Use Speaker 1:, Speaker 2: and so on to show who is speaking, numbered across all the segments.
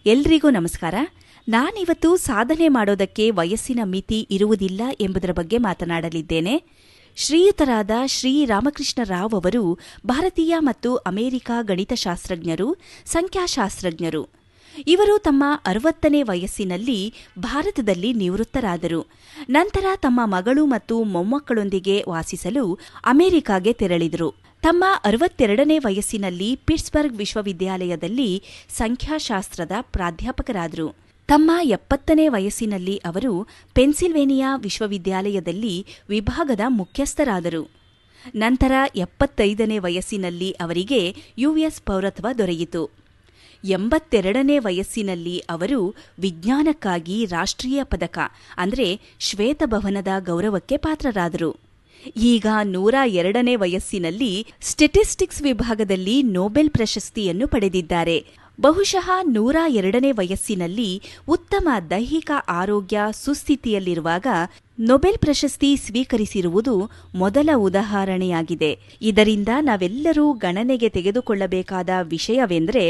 Speaker 1: ಎಲ್ರಿಗೂ ನಮಸ್ಕಾರ. ನಾನಿವತ್ತು ಸಾಧನೆ ಮಾಡೋದಕ್ಕೆ ವಯಸ್ಸಿನ ಮಿತಿ ಇರುವುದಿಲ್ಲ ಎಂಬುದರ ಬಗ್ಗೆ ಮಾತನಾಡಲಿದ್ದೇನೆ. ಶ್ರೀಯುತರಾದ ಶ್ರೀ ರಾಮಕೃಷ್ಣ ರಾವ್ ಅವರು ಭಾರತೀಯ ಮತ್ತು ಅಮೆರಿಕ ಗಣಿತಶಾಸ್ತ್ರಜ್ಞರು, ಸಂಖ್ಯಾಶಾಸ್ತ್ರಜ್ಞರು. ಇವರು ತಮ್ಮ 60ನೇ ವಯಸ್ಸಿನಲ್ಲಿ ಭಾರತದಲ್ಲಿ ನಿವೃತ್ತರಾದರು. ನಂತರ ತಮ್ಮ ಮಗಳು ಮತ್ತು ಮೊಮ್ಮಕ್ಕಳೊಂದಿಗೆ ವಾಸಿಸಲು ಅಮೆರಿಕಾಗೆ ತೆರಳಿದರು. ತಮ್ಮ 62ನೇ ವಯಸ್ಸಿನಲ್ಲಿ ಪಿಟ್ಸ್ಬರ್ಗ್ ವಿಶ್ವವಿದ್ಯಾಲಯದಲ್ಲಿ ಸಂಖ್ಯಾಶಾಸ್ತ್ರದ ಪ್ರಾಧ್ಯಾಪಕರಾದರು. ತಮ್ಮ 70ನೇ ವಯಸ್ಸಿನಲ್ಲಿ ಅವರು ಪೆನ್ಸಿಲ್ವೇನಿಯಾ ವಿಶ್ವವಿದ್ಯಾಲಯದಲ್ಲಿ ವಿಭಾಗದ ಮುಖ್ಯಸ್ಥರಾದರು. ನಂತರ 75ನೇ ವಯಸ್ಸಿನಲ್ಲಿ ಅವರಿಗೆ ಯುಎಸ್ ಪೌರತ್ವ ದೊರೆಯಿತು. 82ನೇ ವಯಸ್ಸಿನಲ್ಲಿ ಅವರು ವಿಜ್ಞಾನಕ್ಕಾಗಿ ರಾಷ್ಟ್ರೀಯ ಪದಕ ಅಂದರೆ ಶ್ವೇತಭವನದ ಗೌರವಕ್ಕೆ ಪಾತ್ರರಾದರು. ಈಗ 102ನೇ ವಯಸ್ಸಿನಲ್ಲಿ ಸ್ಟ್ಯಾಟಿಸ್ಟಿಕ್ಸ್ ವಿಭಾಗದಲ್ಲಿ ನೊಬೆಲ್ ಪ್ರಶಸ್ತಿಯನ್ನು ಪಡೆದಿದ್ದಾರೆ. ಬಹುಶಃ 102ನೇ ವಯಸ್ಸಿನಲ್ಲಿ ಉತ್ತಮ ದೈಹಿಕ ಆರೋಗ್ಯ ಸುಸ್ಥಿತಿಯಲ್ಲಿರುವಾಗ ನೊಬೆಲ್ ಪ್ರಶಸ್ತಿ ಸ್ವೀಕರಿಸಿರುವುದು ಮೊದಲ ಉದಾಹರಣೆಯಾಗಿದೆ. ಇದರಿಂದ ನಾವೆಲ್ಲರೂ ಗಣನೆಗೆ ತೆಗೆದುಕೊಳ್ಳಬೇಕಾದ ವಿಷಯವೆಂದರೆ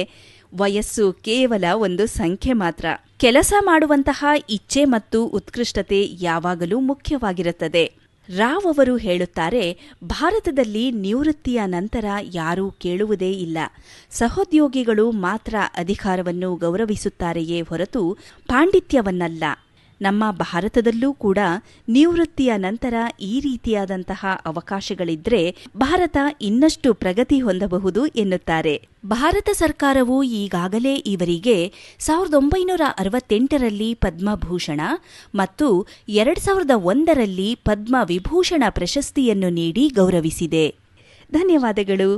Speaker 1: ವಯಸ್ಸು ಕೇವಲ ಒಂದು ಸಂಖ್ಯೆ ಮಾತ್ರ. ಕೆಲಸ ಮಾಡುವಂತಹ ಇಚ್ಛೆ ಮತ್ತು ಉತ್ಕೃಷ್ಟತೆ ಯಾವಾಗಲೂ ಮುಖ್ಯವಾಗಿರುತ್ತದೆ. ರಾವ್ ಅವರು ಹೇಳುತ್ತಾರೆ, ಭಾರತದಲ್ಲಿ ನಿವೃತ್ತಿಯ ನಂತರ ಯಾರೂ ಕೇಳುವುದೇ ಇಲ್ಲ. ಸಹೋದ್ಯೋಗಿಗಳು ಮಾತ್ರ ಅಧಿಕಾರವನ್ನು ಗೌರವಿಸುತ್ತಾರೆಯೇ ಹೊರತು ಪಾಂಡಿತ್ಯವನ್ನಲ್ಲ. ನಮ್ಮ ಭಾರತದಲ್ಲೂ ಕೂಡ ನಿವೃತ್ತಿಯ ನಂತರ ಈ ರೀತಿಯಾದಂತಹ ಅವಕಾಶಗಳಿದ್ರೆ ಭಾರತ ಇನ್ನಷ್ಟು ಪ್ರಗತಿ ಹೊಂದಬಹುದು ಎನ್ನುತ್ತಾರೆ. ಭಾರತ ಸರ್ಕಾರವು ಈಗಾಗಲೇ ಇವರಿಗೆ 1968ರಲ್ಲಿ ಪದ್ಮಭೂಷಣ ಮತ್ತು 2001ರಲ್ಲಿ ಪದ್ಮ ವಿಭೂಷಣ ಪ್ರಶಸ್ತಿಯನ್ನು ನೀಡಿ ಗೌರವಿಸಿದೆ. ಧನ್ಯವಾದಗಳು.